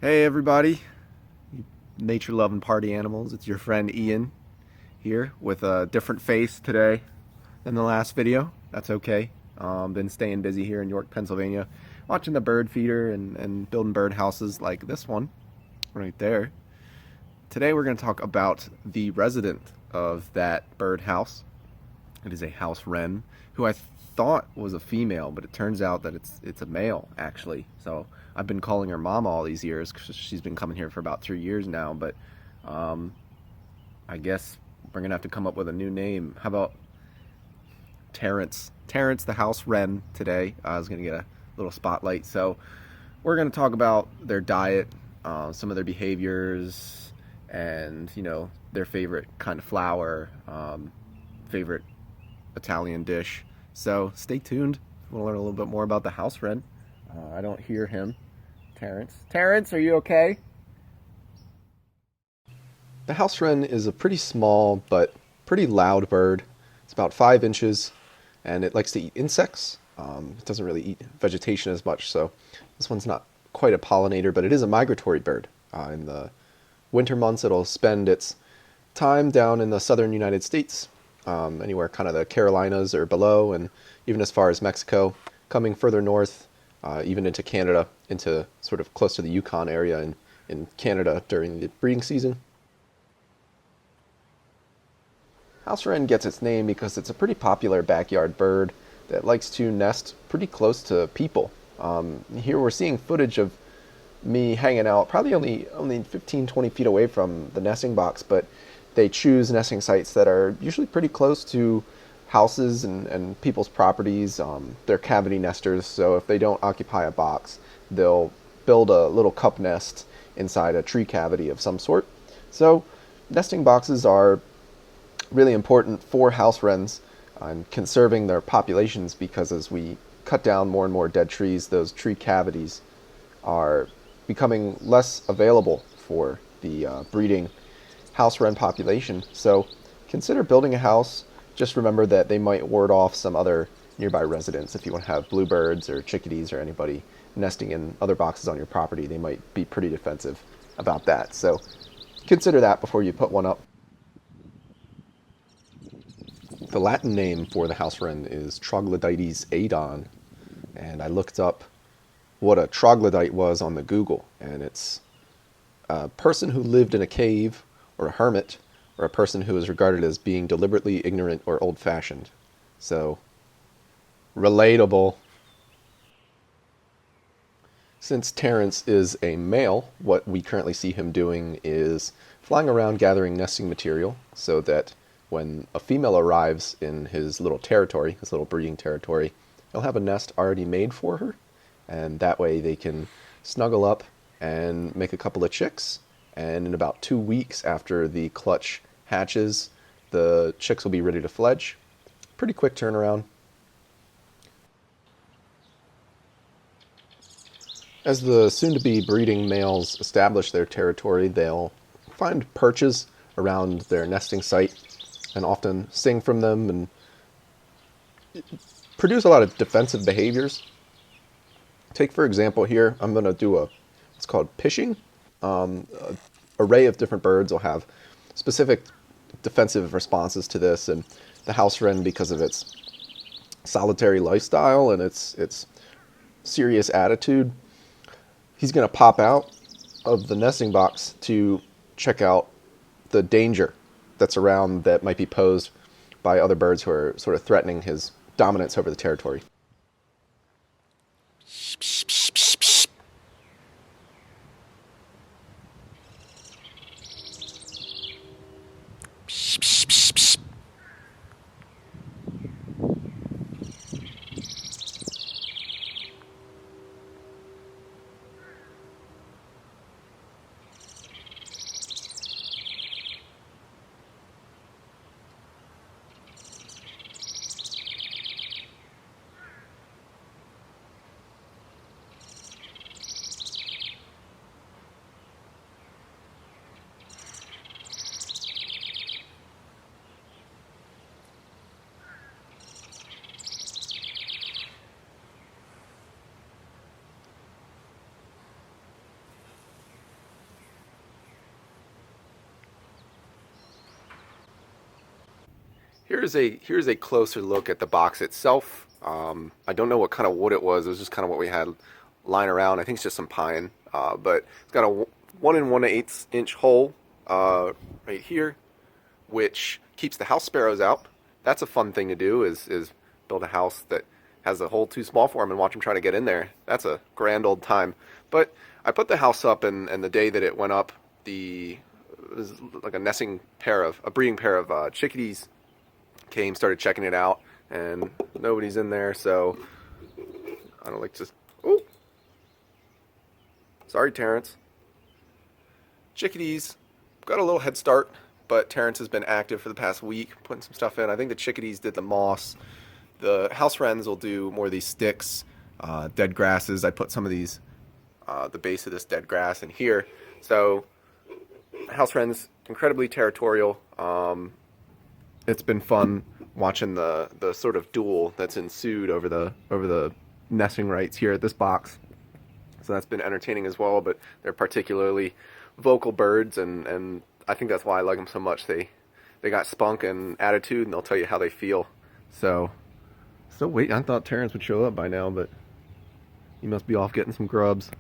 Hey everybody, nature-loving party animals. It's your friend Ian here with a different face today than the last video. That's okay. Been staying busy here in York, Pennsylvania, watching the bird feeder and building bird houses like this one right there. Today we're going to talk about the resident of that bird house. It is a house wren who I thought was a female, but it turns out that it's a male actually. So I've been calling her mama all these years because she's been coming here for about 3 years now. But um, I guess we're gonna have to come up with a new name. How about Terrence? Terrence the house wren today. I was gonna get a little spotlight. So we're gonna talk about their diet, some of their behaviors, and their favorite kind of flower, favorite Italian dish. So stay tuned. We'll learn a little bit more about the house wren. I don't hear him. Terrence. Terrence, are you okay? The house wren is a pretty small but pretty loud bird. It's about 5 inches, and it likes to eat insects. It doesn't really eat vegetation as much, so this one's not quite a pollinator, but it is a migratory bird. In the winter months, it'll spend its time down in the southern United States, anywhere kind of the Carolinas or below, and even as far as Mexico, coming further north, even into Canada, into sort of close to the Yukon area in Canada during the breeding season. House wren gets its name because it's a pretty popular backyard bird that likes to nest pretty close to people. Here we're seeing footage of me hanging out probably only 15, 20 feet away from the nesting box, but they choose nesting sites that are usually pretty close to houses and people's properties. They're cavity nesters, so if they don't occupy a box, they'll build a little cup nest inside a tree cavity of some sort. So nesting boxes are really important for house wrens and conserving their populations, because as we cut down more and more dead trees, those tree cavities are becoming less available for the breeding house wren population. So consider building a house. Just remember that they might ward off some other nearby residents. If you want to have bluebirds or chickadees or anybody nesting in other boxes on your property, they might be pretty defensive about that. So consider that before you put one up. The Latin name for the house wren is Troglodytes adon, and I looked up what a troglodyte was on the Google, and it's a person who lived in a cave, or a hermit, or a person who is regarded as being deliberately ignorant or old-fashioned. So, relatable. Since Terrence is a male, what we currently see him doing is flying around gathering nesting material so that when a female arrives in his little territory, his little breeding territory, he'll have a nest already made for her, and that way they can snuggle up and make a couple of chicks, and in about 2 weeks after the clutch hatches, the chicks will be ready to fledge. Pretty quick turnaround. As the soon-to-be breeding males establish their territory, they'll find perches around their nesting site and often sing from them and produce a lot of defensive behaviors. Take, for example, here, I'm going to do what's called pishing. An array of different birds will have specific defensive responses to this, and the house wren, because of its solitary lifestyle and its serious attitude, he's going to pop out of the nesting box to check out the danger that's around that might be posed by other birds who are sort of threatening his dominance over the territory. Here's a closer look at the box itself. I don't know what kind of wood it was. It was just kind of what we had lying around. I think it's just some pine, but it's got a 1 1/8 inch hole right here, which keeps the house sparrows out. That's a fun thing to do, is build a house that has a hole too small for them and watch them try to get in there. That's a grand old time. But I put the house up, and the day that it went up, it was like a breeding pair of chickadees came, started checking it out, and nobody's in there, so I don't like to... Oh! Sorry, Terrence. Chickadees got a little head start, but Terrence has been active for the past week, putting some stuff in. I think the chickadees did the moss. The house wrens will do more of these sticks, dead grasses. I put some of these, the base of this dead grass in here. So, house wrens, incredibly territorial. It's been fun watching the sort of duel that's ensued over the nesting rights here at this box. So that's been entertaining as well, but they're particularly vocal birds, and I think that's why I like them so much. They got spunk and attitude, and they'll tell you how they feel. So wait, I thought Terrence would show up by now, but he must be off getting some grubs.